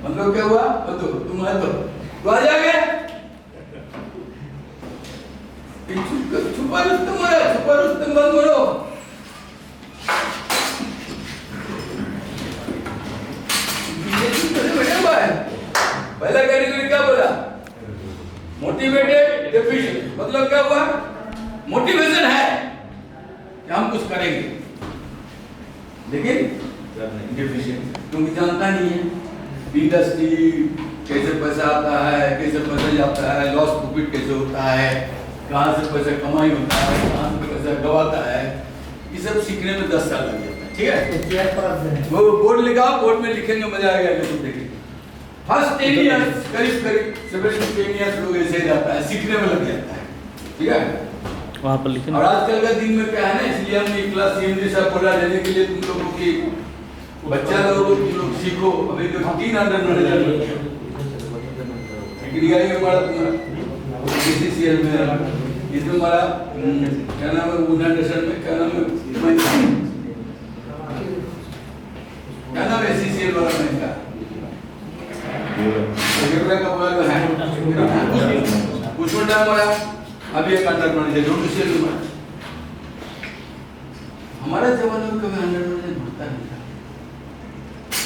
मतलब क्या हुआ? तो तुम है तो आ जाओगे। छुपा रुस्तम हो रहा, छुपा रुस्तम बंद करो। पहला कैटेगरी क्या बोला? Motivated deficient. मतलब क्या हुआ? मोटिवेशन है कि हम कुछ करेंगे, लेकिन डेफिशिएंट क्योंकि जानता नहीं है इंडस्ट्री कैसे पैसा आता है, कैसे पैसा जाता है, लॉस प्रॉफिट कैसे होता है, कहाँ से पैसा कमाई होता है, कहाँ से पैसा गवाता है, ये सब सीखने में 10 साल लग जाता है। ठीक है, वो बोर्ड लिखाओ, बोर्ड में लिखेंगे, मजा आएगा जब देखेंगे। फर्स्ट 10 इयर्स करीब 7 to 10 इयर्स लोग ऐसे ही जाता है, सीखने में लग जाता है। ठीक है, वहाँ पर लिखे। और आजकल का दिन में क्या है ना, इसलिए हमने क्लास सीएमडी साहब बोला लेने के लिए तुम लोगों की बच्चा लोगों तुम लोग सीखो। अभी तो 3 अंडर मैनेजर हमारा तुम्हारा बीसीसीएल में, इसमें हमारा क्या नाम है, यूनाइटेड में क्या नाम है, क्या नाम है सीसीएल वाला में का का बोला है कुछ टाइम हमारा अभी एक अंडर मैनेजर जो सीसीएल में हमारा जमाने में कभी अंडर मैनेजर भरता नहीं था,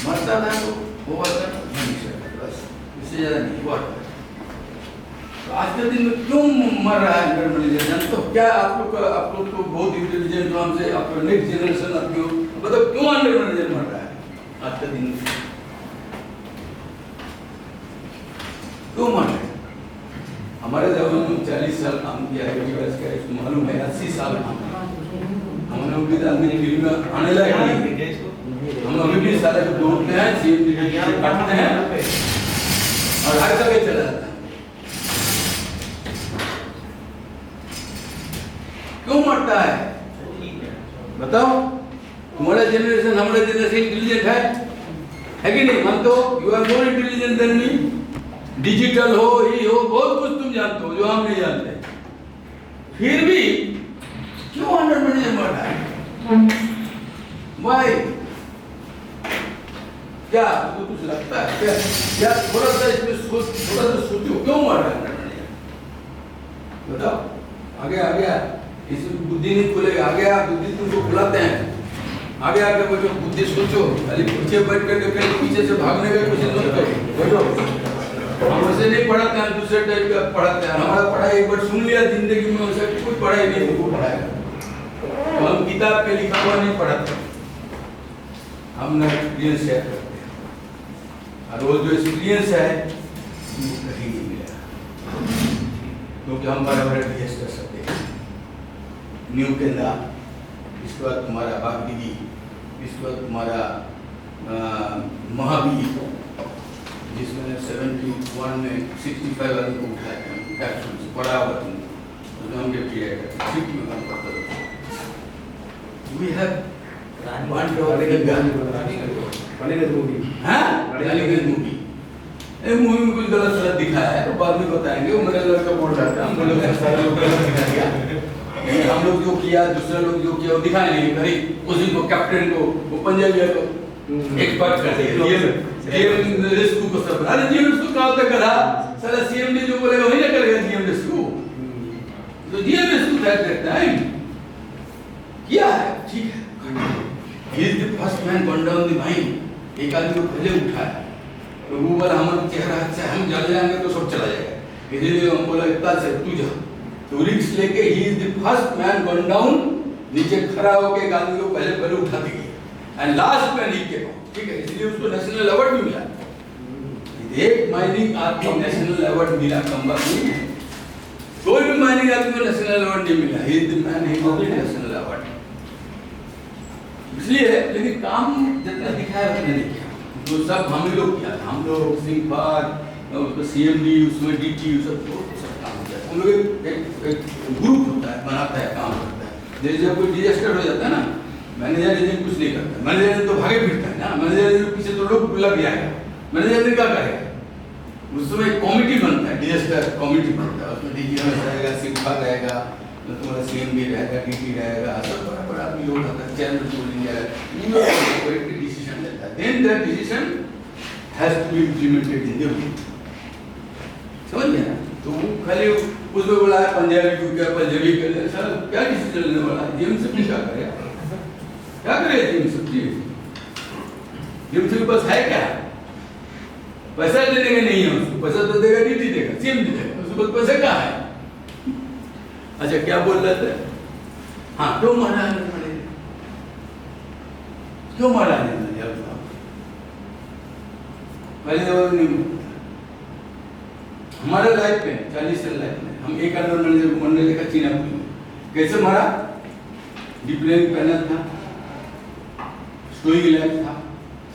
मरता था तो वो बस, इससे ज्यादा नहीं हुआ। तो आज के दिन में क्यों मर रहा है अंडर मैनेजर? जानते हो क्या? आप लोग तो बहुत इंटेलिजेंट हो हमसे, आप नेक्स्ट जनरेशन आपकी हो, मतलब क्यों अंडर मैनेजर मर रहा है आज के दिन में? क्यों मर रहा है? हमारे जमाने में 40 साल काम किया है, इसको मालूम है 80 साल काम हमने उनकी फिल्म में आने लायक नहीं। हम अभी भी सारे दौड़ते हैं, सीएमडी काटते हैं और हर जगह चला जाता है। क्यों मरता है बताओ? तुम्हारा जनरेशन हमारा जनरेशन इंटेलिजेंट है कि नहीं? मान तो you are more intelligent than me, digital हो, ही हो, बहुत कुछ तुम जानते हो जो हम नहीं जानते, फिर भी क्यों अंडर मैनेजर मर रहा है? वाई? क्या आपको कुछ लगता है क्या? या थोड़ा सा इसमें सोचो क्यों मर रहा है अंडर मैनेजर? बताओ। आगे आ गया, इसमें बुद्धि नहीं खुलेगा। आ गया, बुद्धि तुमको खुलाते हैं, आगे आके बैठो, बुद्धि सोचो, खाली पीछे बैठ करके कहीं पीछे से भागने का कोशिश मत करो, बैठो। हम वैसे नहीं पढ़ाते हैं, दूसरे टाइप का पढ़ाते हैं। हमारा पढ़ाई एक बार सुन लिया जिंदगी में, वैसे कोई पढ़ाई नहीं हमको पढ़ाएगा। तो हम किताब पे लिखा हुआ नहीं पढ़ाते, हम ना एक्सपीरियंस शेयर करते हैं, और वो जो एक्सपीरियंस है वो कहीं नहीं मिलेगा, क्योंकि हम बराबर एडजस्ट कर सकते हैं। न्यू केंद्रा, इसके बाद तुम्हारा बागदीदी, इसके बाद तुम्हारा महावीर, जिसमें 71 में 65 वाले को उठाया था, कैप्सूल से पढ़ा हुआ तुम, तो हम जब किया करते 50 में काम करता था। We have one dog in the movie, हाँ? मूवी, एक मूवी में कुछ गलत सलत दिखाया है, तो बाद में बताएंगे। वो मेरा लड़का बोल रहा था, हम लोग सारे लोग गलत दिखा दिया, हम लोग जो किया, दूसरे लोग जो किया वो दिखाने नहीं करी। उस दिन को कैप्टन को, वो पंजाबी को एक्सपर्ट कर दिया, जीएम रेस्क्यू को सब। अरे जीएम रेस्क्यू कहाँ तक करा? सारा सीएमडी जो बोलेगा वही ना करेगा जीएम रेस्क्यू। तो जीएम रेस्क्यू दैट टाइम किया है, ठीक है। He is the first man gone down the mine, एक आदमी को पहले उठाया, तो वो बोला हमारा चेहरा अच्छा है, हम जल जाएंगे तो सब चला जाएगा, इसलिए हम बोला इतना से तू जा, तो रिस्क लेके he is the first man gone down, नीचे खड़ा होके एक आदमी को पहले उठाते गए, एंड लास्ट में नीचे को, ठीक है। इसलिए उसको नेशनल अवार्ड भी मिला। एक माइनिंग आदमी नेशनल अवार्ड मिला कम बात नहीं है, कोई भी माइनिंग आदमी को नेशनल अवार्ड नहीं मिला। he is the man who got the national award। इसलिए लेकिन काम जितना दिखाया उतना नहीं किया, जो सब हम लोग किया, हम लोग सिंह पार, उसमें सीएमडी, उसमें डीटी, सब काम किया। हम लोग एक ग्रुप होता है, बनाता है, काम करता है। जैसे जब कोई डिजास्टर हो जाता है ना, मैनेजर एजेंट कुछ नहीं करता, मैनेजर तो भागे फिरता है ना, मैनेजर पीछे तो लोग लग जाएगा, मैनेजर ने क्या करेगा? उसमें एक कमिटी बनता है, डिजास्टर कमिटी बनता है, उसमें डीजी रहेगा, सिंह पार रहेगा, तुम्हारा सीएम भी रहेगा, डीटी रहेगा, सब बड़ा आदमी लोग आता है, चेयरमैन बोलेंगे, कोई डिसीजन लेता है, then that decision has to be implemented in the root. समझ गया ना? तो वो खाली उसमें बोला है पंजाबी को क्या पंजाबी कर, सर क्या डिसीजन लेने वाला है? जेएमसी क्या करेगा? क्या करेगा जेएमसी? जेएमसी के पास है क्या? पैसा देने के नहीं है उसको, पैसा तो देगा डीटी देगा, सीएम देगा, उसके पास पैसा कहाँ है? अच्छा क्या बोल रहे थे? हाँ, क्यों मारा है? क्यों मारा है? पहले तो नहीं, हमारे लाइफ में 40 साल लाइफ में हम एक अंडर मैनेजर को मरने देखा चीनापुर में। कैसे मारा? डिप्लेन पैनल था, स्टोइंग लैब था,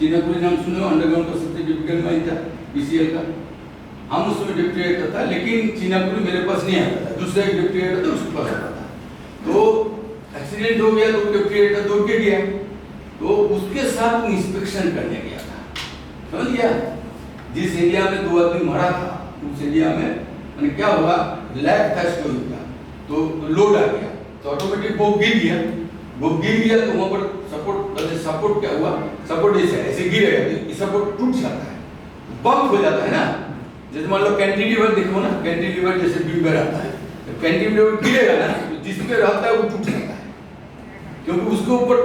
चीनापुर नाम सुनो, अंडरग्राउंड का सबसे डिफिकल्ट माइन था पीसीएल का। हम उसमें डिप्टी डायरेक्टर था, लेकिन चीनापुर मेरे पास नहीं आता था, दूसरा एक डिप्टी डायरेक्टर था उसके पास आता था। तो एक्सीडेंट हो गया तो डिप्टी डायरेक्टर दौड़ के गया, तो उसके साथ इंस्पेक्शन करने गया था। समझ गया? जिस एरिया में 2 आदमी मरा था उस एरिया में मैंने क्या हुआ, लैग था स्टोइंग का, तो लोड आ गया तो ऑटोमेटिक वो गिर गया। वो गिर गया तो वहां पर सपोर्ट क्या हुआ, सपोर्ट ऐसे गिरेगा तो सपोर्ट टूट जाता है, बम्प हो जाता है ना। जैसे मान लो कैंटिलीवर देखो ना, कैंटिलीवर जैसे बीम में रहता है, तो कैंटिलीवर गिरेगा ना तो जिसमें रहता है वो टूट जाता है, क्योंकि उसके ऊपर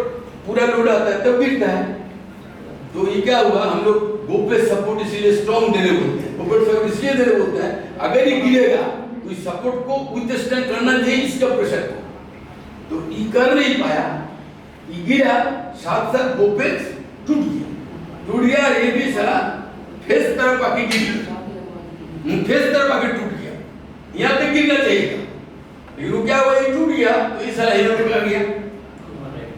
पूरा लोड आता है तब गिरता है। तो ये क्या हुआ, हम लोग गोपे सपोर्ट इसलिए स्ट्रॉन्ग देने बोलते हैं, गोपे सपोर्ट इसलिए देने बोलते हैं, अगर ये गिरेगा तो इस सपोर्ट को विथस्टैंड करना चाहिए इसका प्रेशर को, तो ये कर नहीं पाया, ये गिरा, साथ साथ गोपे टूट गया, ये भी सारा फेस तरफ आके गिर गया, फेस तरफ आके टूट गया, यहाँ तक गिरना चाहिए था, लेकिन वो क्या हुआ, ये टूट गया तो ये सारा हीरो टूट गया।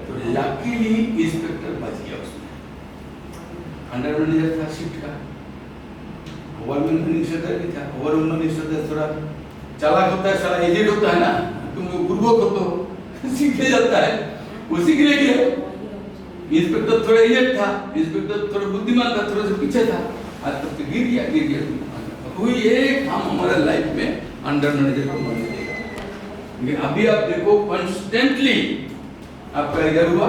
तो लकीली इंस्पेक्टर बच गया उसमें, अंडर मैनेजर था शिफ्ट का, ओवर मैनेजर भी था, ओवर मैनेजर थोड़ा चालाक होता है, सारा एजेंट होता है ना, तुम गुरबोक हो तो सीख जाता है, वो सीख ले गया। इंस्पेक्टर थोड़ा एजेंट था, इंस्पेक्टर थोड़ा बुद्धिमान था, थोड़ा सा पीछे था, आज तक तो गिर गया। कोई एक हम हमारे लाइफ में अंडर मैनेजर को मरने देगा। अभी आप देखो कंस्टेंटली आपका इधर हुआ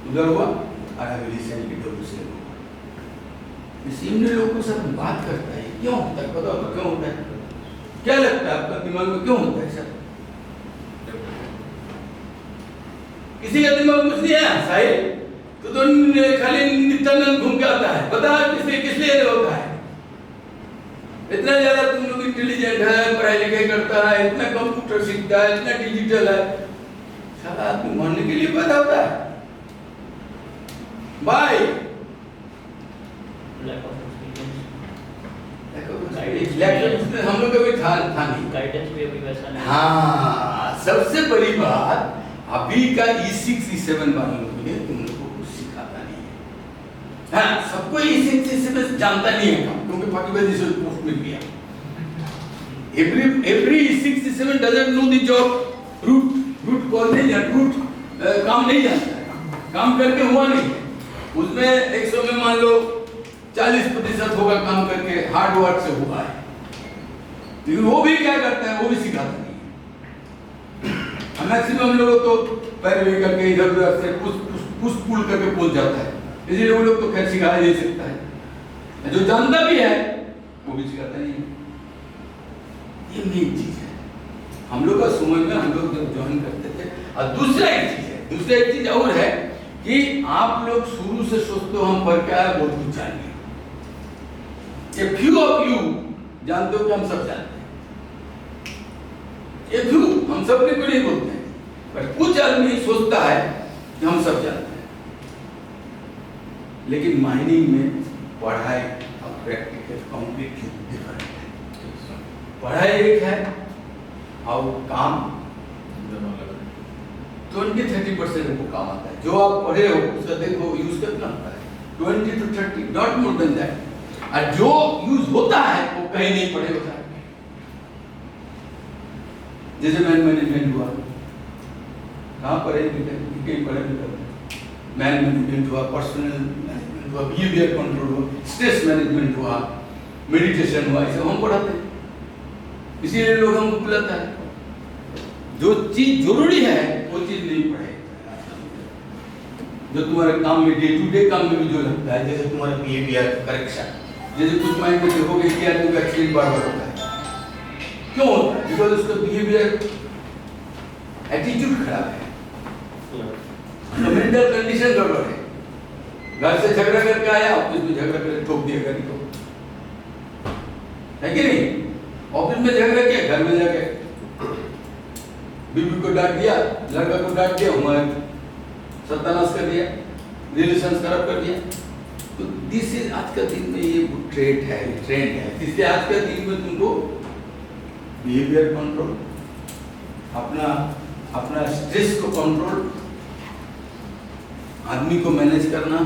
उधर हुआ, और अभी रिसेंटली दूसरे लोगों के साथ बात करता है, क्यों होता है? बताओ तो क्यों होता है? क्या लगता है आपका दिमाग में क्यों होता है सर? किसी का दिमाग में कुछ नहीं है साहिब, तो खाली नित्यानंद घूम के आता है, बता किस लिए होता है? इतना ज्यादा तुम लोग इंटेलिजेंट है, पढ़ाई लिखाई करता है, इतना कंप्यूटर सीखता है, इतना डिजिटल है, सारा आदमी मरने के लिए पैदा होता है भाई। हम लोग कभी था नहीं, गाइडेंस भी अभी वैसा नहीं। हाँ, सबसे बड़ी बात अभी का E6 E7 वालों के लिए तुम लोग को कुछ सिखाता नहीं है। हाँ, सबको E6 E7 जानता नहीं है, क्योंकि पाकिस्तान से पोस्ट मिल गया। Every E6 E7 doesn't know the job, root call नहीं जानता, रूट काम नहीं जानता है, काम करके हुआ नहीं है। उसमें 100 में मान लो 40% होगा काम करके, हार्ड वर्क से हुआ है, लेकिन वो भी क्या करता है, वो भी सिखाता नहीं है। मैक्सिमम लोग तो पैर वे करके इधर उधर से पुश पुल करके पहुंच जाता है, इसलिए वो लोग तो खैर सिखाया नहीं सकता है, जो जानता भी है वो भी सिखाता नहीं है। ये मेन चीज है हम लोग का समय में हम लोग जब ज्वाइन करते थे। और दूसरा एक चीज और है कि आप लोग शुरू से सोचते हो हम पढ़ के आए बहुत कुछ जानेंगे। A few of you जानते हो कि हम सब जानते हैं, A few हम सब को नहीं बोलते हैं, पर कुछ आदमी सोचता है कि हम सब जानते हैं। लेकिन माइनिंग में पढ़ाई और प्रैक्टिकल कंप्लीटली डिफरेंट है। पढ़ाई एक है और काम 20-30% को काम आता है। जो आप पढ़े हो उसका देखो यूज कितना होता है, 20 to 30, not more than that. और जो यूज होता है वो कहीं नहीं पढ़े होता है। जैसे मैनेजमेंट हुआ, कहाँ पढ़े कहीं पढ़े मैनेजमेंट हुआ, पर्सनल मैनेजमेंट हुआ, बिहेवियर कंट्रोल हुआ, स्ट्रेस मैनेजमेंट हुआ, मेडिटेशन हुआ, इसे हम पढ़ाते हैं। इसीलिए लोग हमको बुलाता है। जो चीज जरूरी है वो चीज नहीं पढ़े। जो तुम्हारे काम में, डे टू डे काम में भी जो लगता है, जैसे तुम्हारा बिहेवियर करेक्शन, जैसे कुछ माइंड में देखोगे कि आदमी का एक्सीडेंट बार बार होता है, क्यों होता है? बिकॉज उसका बिहेवियर, एटीट्यूड खराब है, मेंटल कंडीशन गड़बड़ है। घर से झगड़ा करके आया, ऑफिस में झगड़ा करके ठोक दिया गाड़ी को, है कि नहीं? ऑफिस में झगड़ा किया, घर में जाके बीवी को डांट दिया, लड़का को डांट दिया, हमारे सत्यानाश कर दिया, रिलेशन खराब कर दिया। तो दिस इज आज का दिन में ये ट्रेंड है। इसलिए आज के दिन में तुमको बिहेवियर कंट्रोल, अपना स्ट्रेस को कंट्रोल, आदमी को मैनेज करना,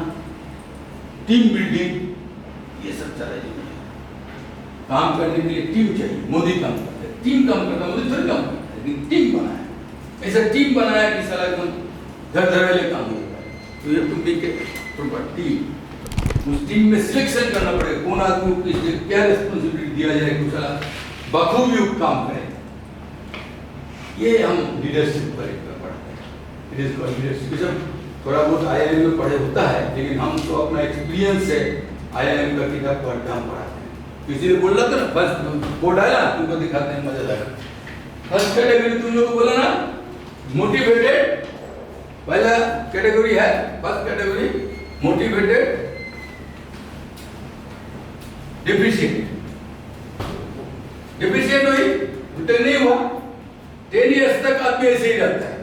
टीम बिल्डिंग, ये सब चाहिए। काम करने के लिए टीम चाहिए। मोदी काम करता है, टीम काम करता है, मोदी थोड़ी काम करता है, लेकिन टीम बनाया, ऐसा टीम बनाया कि सारा एकदम धड़धड़ाले काम हो जाता है। तो ये तुम देख के प्रॉपर टीम, उस टीम में सिलेक्शन करना पड़ेगा, कौन आदमी को क्या रिस्पॉन्सिबिलिटी दिया जाए कि सारा बखूबी काम करे। ये हम लीडरशिप पर पढ़ते हैं, इट इज कॉल्ड लीडरशिप। थोड़ा बहुत IIM में पढ़े होता है, लेकिन हम तो अपना एक्सपीरियंस से IIM का किताब पढ़ के हम पढ़ाते हैं। किसी ने बोला था ना, फर्स्ट बोर्ड आया ना, तुमको दिखाते हैं, मजा लगा। फर्स्ट कैटेगरी तुम लोग को बोला ना, मोटिवेटेड, पहला कैटेगरी है, फर्स्ट कैटेगरी मोटिवेटेड डिफिशिएंट हुई, उतना नहीं हुआ, 10 इयर्स तक आदमी ऐसे ही रहता है,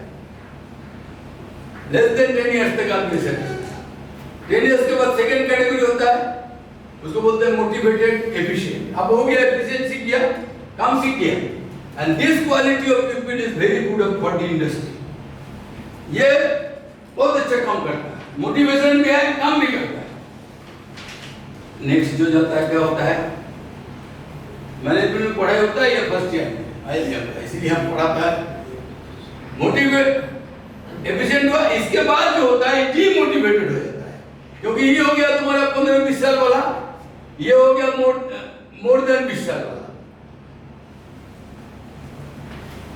लेस देन 10 इयर्स तक आदमी ऐसे रहता है। 10 इयर्स के बाद सेकंड कैटेगरी होता है, उसको बोलते हैं मोटिवेटेड एफिशिएंट। अब हो गया, एफिशिएंट सीख गया, काम सीख गया, and this quality of people is very good for the industry. ये बहुत अच्छा काम करता है, मोटिवेशन भी है, काम भी करता है। नेक्स्ट जो जाता है, क्या होता है, मैनेजमेंट में पढ़ाई होता है या फर्स्ट ईयर में इसलिए हम पढ़ाता है। मोटिवेट एफिशिएंट हुआ, इसके बाद जो होता है डीमोटिवेटेड हो जाता है, क्योंकि ये हो गया तुम्हारा 15-20 साल वाला, ये हो गया मोर देन 20 साल वाला।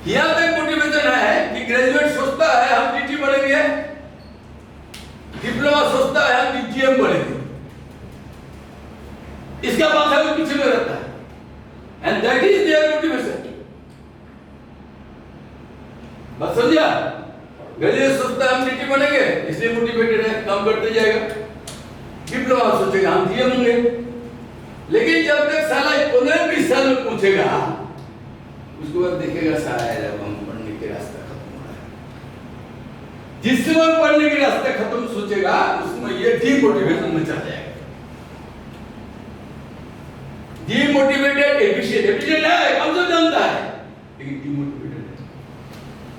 यहां तक मोटिवेशन है कि ग्रेजुएट सोचता है हम DT बढ़ेंगे, डिप्लोमा सोचता है हम DTM बढ़ेंगे, इसका माथा भी पीछे में रहता है, and that is their motivation. बस समझा? ग्रेजुएट सोचता है हम DT बढ़ेंगे, इसलिए मोटिवेटेड है, काम करते जाएगा। डिप्लोमा सोचेगा हम DM होंगे, लेकिन जब तक साला 15-20 साल में पूछेगा, उसके बाद देखेगा शायद अब हम पढ़ने के रास्ता खत्म हो रहा है। जिस समय पढ़ने के रास्ता खत्म सोचेगा, उसमें ये डीमोटिवेशन में चला जाएगा। डीमोटिवेटेड एफिशिएंट है, काम तो जानता है, लेकिन डीमोटिवेटेड है।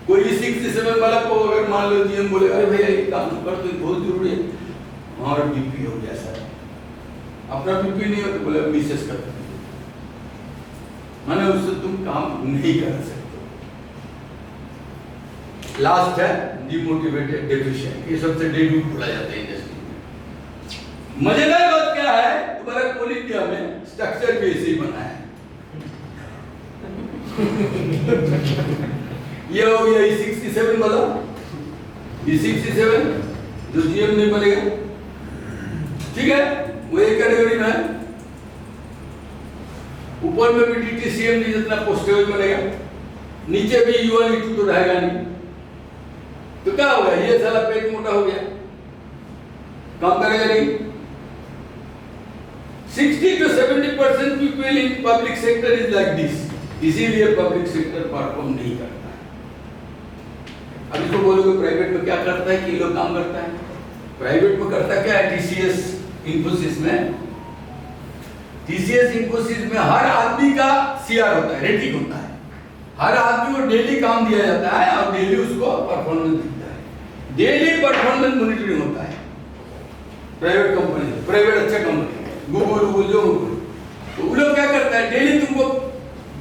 कोई 67 वाला को अगर मान लो GM बोले, अरे भैया ये काम कर तो बहुत जरूरी है, हमारा BP हो गया सर, अपना BP नहीं हो तो बोले मिसेस कर, माने उससे तुम काम नहीं कर सकते। लास्ट है डीमोटिवेटेड डेफिशिएंट, ये सबसे डेडू बोला जाता है इंडस्ट्री में। मजेदार बात क्या है, तुम्हारा कोल इंडिया में स्ट्रक्चर भी ऐसे ही बना है। ये हो गया E67 वाला, E67 जो GM नहीं बनेगा, ठीक है, वो एक कैटेगरी में है। ऊपर में भी DTCM नहीं, जितना पोस्ट बनेगा, नीचे भी U1 E2 तो रहेगा नहीं। तो क्या होगा, ये साला पेट मोटा हो गया, काम करेगा नहीं। 60 to 70% people in public sector is like this, इसीलिए पब्लिक सेक्टर परफॉर्म नहीं करता है। अब इसको बोलोगे प्राइवेट में क्या करता है कि लोग काम करता है, प्राइवेट में करता क्या है, TCS इंफोसिस में, TCS इंफोसिस में हर आदमी का CR होता है, रेटिंग होता है, हर आदमी को डेली काम दिया जाता है और डेली उसको परफॉर्मेंस दिखता है, डेली परफॉर्मेंस मॉनिटरिंग होता है। प्राइवेट कंपनी, प्राइवेट अच्छा कंपनी, गूगल जो, तो वो लोग क्या करता है, डेली तुमको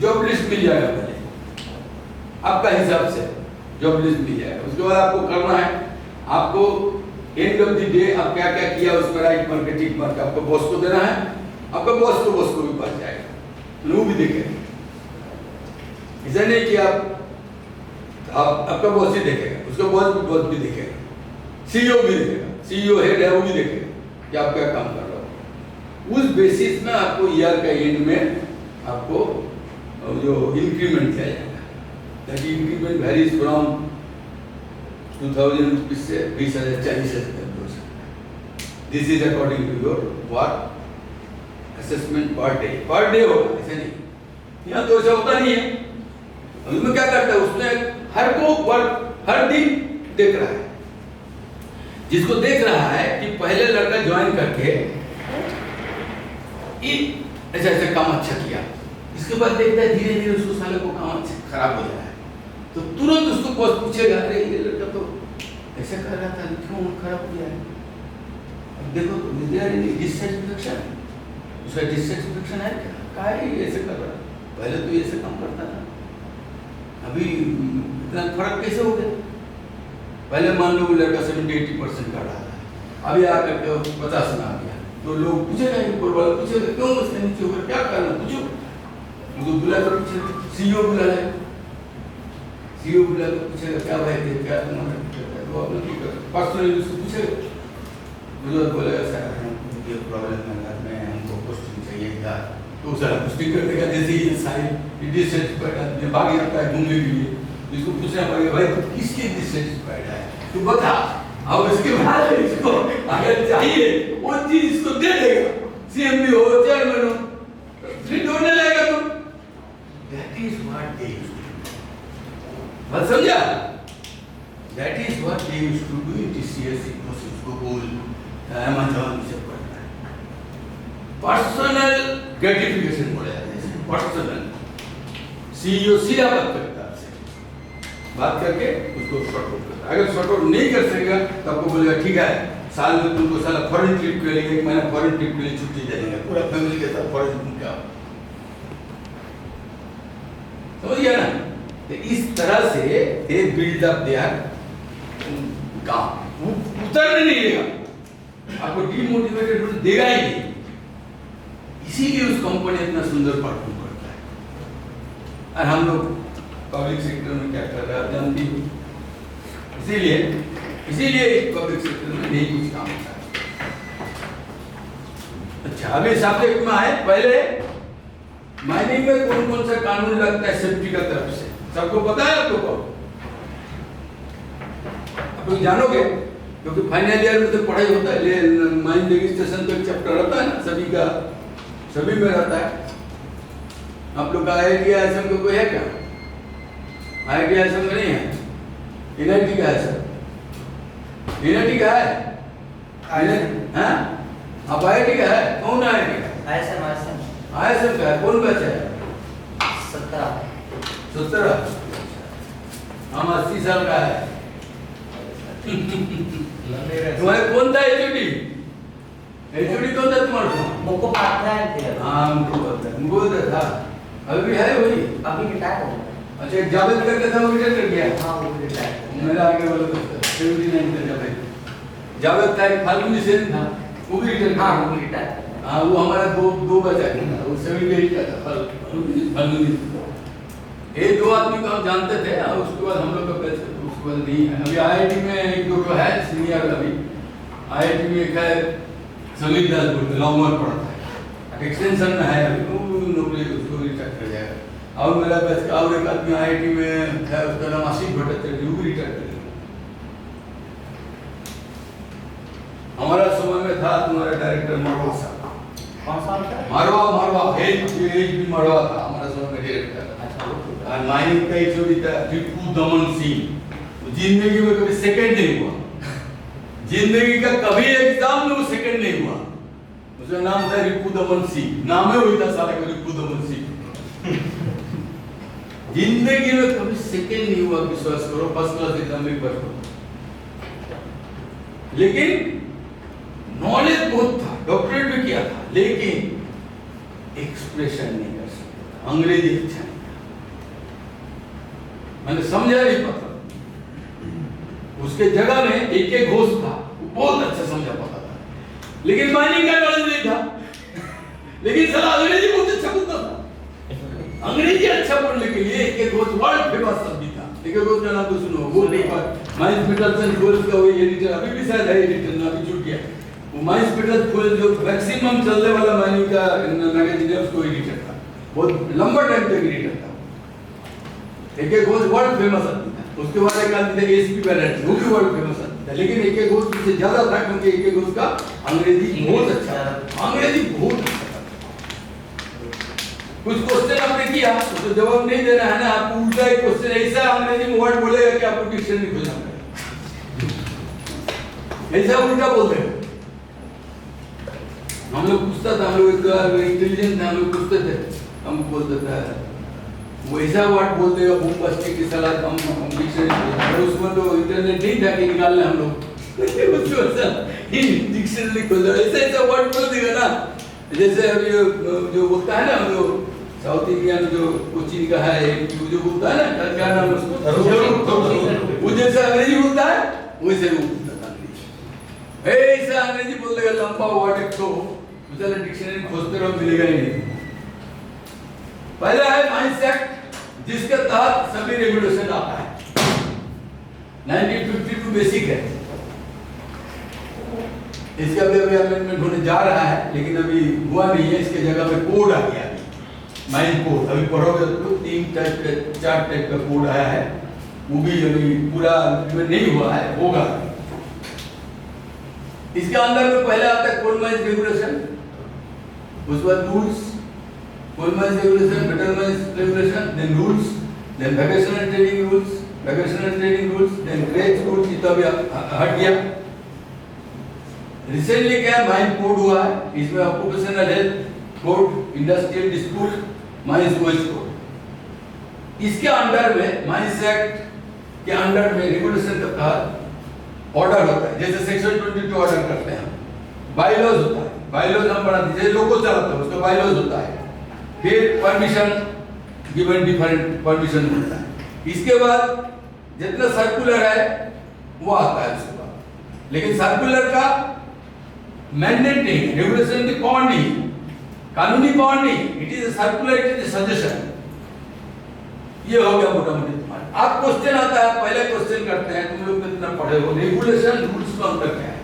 जॉब लिस्ट मिल जाएगा, पहले आपका हिसाब से जॉब लिस्ट मिल जाएगा, उसके बाद आपको करना है, आपको एंड ऑफ द डे आप क्या क्या किया उस पर राइट मार्केटिंग मार्क आपको बॉस को देना है, आपका बॉस को भी पास जाएगा, लोग भी देखेंगे। ऐसा नहीं कि आप आपका बॉस ही देखेगा, उसका बॉस भी देखेगा, CEO भी देखेगा, CEO हेड है वो भी देखेगा कि आप क्या काम कर रहे हो। उस बेसिस में आपको ईयर का एंड में आपको जो इंक्रीमेंट किया जाएगा, that increment varies from 2000 rupees से 20,000 40,000 तक हो सकता है। This is according to your work assessment per day होगा, ऐसे नहीं। यहाँ तो ऐसा होता नहीं है। उसमें क्या करता है, उसने हर को वर्क हर दिन देख रहा है, जिसको देख रहा है कि पहले लड़का ज्वाइन करके ऐसा ऐसा काम अच्छा किया, इसके बाद देखता है धीरे धीरे उसको साले को काम अच्छा खराब हो रहा है, तो तुरंत उसको बॉस पूछेगा, अरे ये लड़का तो ऐसा कर रहा था, क्यों खराब किया है? अब देखो डिससेटिस्फेक्शन, उसका डिससेटिस्फेक्शन है क्या ये ऐसे कर रहा है, पहले तो ऐसे काम करता था, अभी इतना फर्क कैसे हो गया? पहले मान लो लड़का 70-80% कर रहा था, अभी आकर के 50 में आ गया, तो लोग पूछेगा, ऊपर वाला पूछेगा क्यों उसने नीचे होकर क्या करना, पूछो उनको बुला कर पूछेगा, CEO बुला ले, CEO बुला कर पूछेगा क्या भाई थे, क्या तुम्हारा वो अपना पर्सनली उसको पूछेगा, मुझे बोलेगा सर ये प्रॉब्लम है घर में, हमको पोस्टिंग चाहिए क्या, तो सारा पोस्टिंग कर देगा। जैसे ये सारी डिससेटिस्फाइड आदमी भाग जाता है घूमने के लिए, इसको पूछना पड़ेगा भाई तो किसके डिससेटिस्फाइड है तू बता, अब इसके बाद इसको अगर चाहिए वो चीज इसको दे देगा, CM भी हो चेयरमैन हो, फिर ढूंढने लगेगा तुम। That is what they used to do, बात समझा? That is what they used to do in TCS, उसको बोल अमेज़न से पढ़ना है, पर्सनल ग्रेटिफिकेशन बोला जाता है, पर्सनल। CEO सीधा बात करता है आपसे, बात करके उसको शॉर्ट आउट करता है, अगर शॉर्ट आउट नहीं कर सकेगा तो आपको बोलेगा ठीक है साल में तुमको साला फॉरेन ट्रिप के लिए 1 महीना फॉरेन ट्रिप के लिए छुट्टी दे देंगे, पूरा फैमिली के साथ फॉरेन घूम के आओ, समझ गया ना? तो इस तरह से दे बिल्ड अप देयर काम, उतरने नहीं देगा, आपको डिमोटिवेटेड देगा ही नहीं, इसीलिए उस कंपनी इतना सुंदर परफॉर्म करता है। और हम लोग पब्लिक सेक्टर में क्या कर रहे हैं जानती हो, इसीलिए पब्लिक सेक्टर में नहीं कुछ काम होता है। अच्छा अभी सब्जेक्ट में आए, पहले माइनिंग में कौन कौन सा कानून लगता है सेफ्टी का तरफ से, सबको पता है आपको? आप लोग जानोगे क्योंकि फाइनल ईयर में तो पढ़ाई होता है, माइन रजिस्ट्रेशन तो एक चैप्टर रहता है ना, सभी में रहता है। आप लोग का IIT का कोई है क्या? IIT में नहीं है, NIT का है सर, NIT का है, हाँ आप IIT का है, कौन IIT का? ISM का है, कौन बैच है? 17 हम 80 साल का है। तुम्हारे कौन था HOD कौन था तुम्हारा? मुझको पता है, हाँ मुझको पता है, मुझको था, अभी भी है वही, अभी रिटायर हो गया। अच्छा जावेद करके था, वो रिटायर कर गया। हाँ वो रिटायर, मेरा आगे वाला दोस्त 79 का जावेद था, एक फाल्गुनी सेन था, वो भी रिटायर, हाँ वो रिटायर, हाँ वो हमारा दो बचा था, वो 78 का था फाल्गुनी। ये 2 आदमी को हम जानते थे, और उसके बाद हम लोग का बैच उसके बाद नहीं है। अभी IIT में एक दो है सीनियर, अभी IIT में एक है समीर दास बोलते, लॉन्गर पढ़ता है, एक्सटेंशन में है, अभी वो नौकरी उसको रिटायर कर जाएगा। और मेरा बैच का और एक आदमी IIT में है, उसका नाम आशीष भट्टाचार्य, वो भी रिटायर कर गया। हमारा समय में था तुम्हारा डायरेक्टर मरवा साहब, कौन सा था? मरवा एज भी मरवा था हमारा समय में डायरेक्टर। और माइनिंग का HOD था रिपू दमन सिंह, जिंदगी में कभी सेकंड नहीं हुआ, जिंदगी का कभी एग्जाम में वो सेकंड नहीं हुआ, उसका नाम था रिपू दमन सिंह, नाम है वही था साले का रिपू दमन सिंह। जिंदगी में कभी सेकंड नहीं हुआ, विश्वास करो, फर्स्ट क्लास एग्जाम में पास हुआ, लेकिन नॉलेज बहुत था, डॉक्टरेट भी किया था, लेकिन एक्सप्रेशन नहीं कर सकता, अंग्रेजी अच्छा नहीं, मैंने समझा नहीं पता। उसके जगह में एक घोष था, वो बहुत अच्छा समझा पाता था, लेकिन माइनिंग का नॉलेज नहीं था, लेकिन साला अंग्रेजी बहुत अच्छा बोलता था। अंग्रेजी अच्छा बोलने के लिए एक घोष वर्ल्ड फेमस शब्द था, एक घोष का नाम तो सुनो, वो नहीं माइंस पिटरसन फूल्स का वही एडिटर अभी भी शायद है एडिटर ना, अभी छूट गया। वो माइंस पिटरसन फूल्स जो मैक्सिमम चलने वाला मैन्यू का मैगजीन है उसको एडिटर था, बहुत लंबा टाइम तक एडिटर था। एक घोष वर्ल्ड फेमस आदमी था, उसके बाद एक आदमी था एसपी बैलेंस, वो भी वर्ल्ड फेमस आदमी था, लेकिन एक घोष से ज्यादा था क्योंकि एक घोष का अंग्रेजी बहुत अच्छा था, अंग्रेजी बहुत अच्छा था। कुछ क्वेश्चन आपने किया तो जवाब नहीं देना है ना, आपको उल्टा एक क्वेश्चन ऐसा अंग्रेजी में वर्ड बोलेगा कि आपको डिक्शनरी खोजना पड़ेगा, ऐसा उल्टा बोलते हैं। हम लोग पूछता था, हम लोग इंटेलिजेंट थे, हम लोग पूछते थे, हम बोलते थे वो ऐसा वर्ड बोल देगा बूमबास्टिक की सलाह हम डिक्शनरी, उसमें तो इंटरनेट नहीं था कि निकालने हम लोग उसको ऐसा डिक्शनरी खोल ऐसा ऐसा वर्ड बोल देगा ना, जैसे अभी जो बोलता है ना जो साउथ इंडियन जो कोचिंग का है जो बोलता है ना क्या नाम उसको, वो जैसा अंग्रेजी बोलता है वैसे वो बोलता है, ऐसा अंग्रेजी बोल देगा लंबा वर्ड एक तो बेचारा डिक्शनरी खोजते रहो मिलेगा ही नहीं। पहला है माइंस एक्ट जिसके तहत सभी रेगुलेशन आता है, 1952 बेसिक है, इसका भी अभी अमेंडमेंट होने जा रहा है लेकिन अभी हुआ नहीं है, इसके जगह पे कोड आ गया अभी माइंस कोड, अभी पढ़ोगे तो 3 टाइप का 4 टाइप का कोड आया है, वो भी अभी पूरा नहीं हुआ है, होगा। इसके अंदर में पहले आता है कोल माइंस रेगुलेशन, उसके बाद rules, coal mines regulation, metal mines regulation, then rules, then vacation and trading rules, vacation and trading rules, then graze rules, ये तो अभी हट गया। रिसेंटली क्या माइंस कोड हुआ है, इसमें occupational health code, industrial dispute, mines wage code, इसके अंडर में माइंस एक्ट के अंडर में रेगुलेशन के तहत ऑर्डर होता है, जैसे सेक्शन 22 ऑर्डर करते हैं, बायलॉज होता है, बायलॉज हम पढ़ाते हैं, लोगो चलाते हैं उसका बायलॉज होता है, फिर परमिशन गिवन डिफरेंट परमिशन होता है, इसके बाद जितना सर्कुलर है वो आता है उसके बाद, लेकिन सर्कुलर का मैंडेट नहीं है, रेगुलेशन की पावर नहीं, कानूनी पावर नहीं, it is a circular, it is a suggestion. ये हो गया मोटा मोटी। अब क्वेश्चन आता है, पहले क्वेश्चन करते हैं, तुम लोग कितना पढ़े हो, रेगुलेशन रूल्स का अंतर क्या है?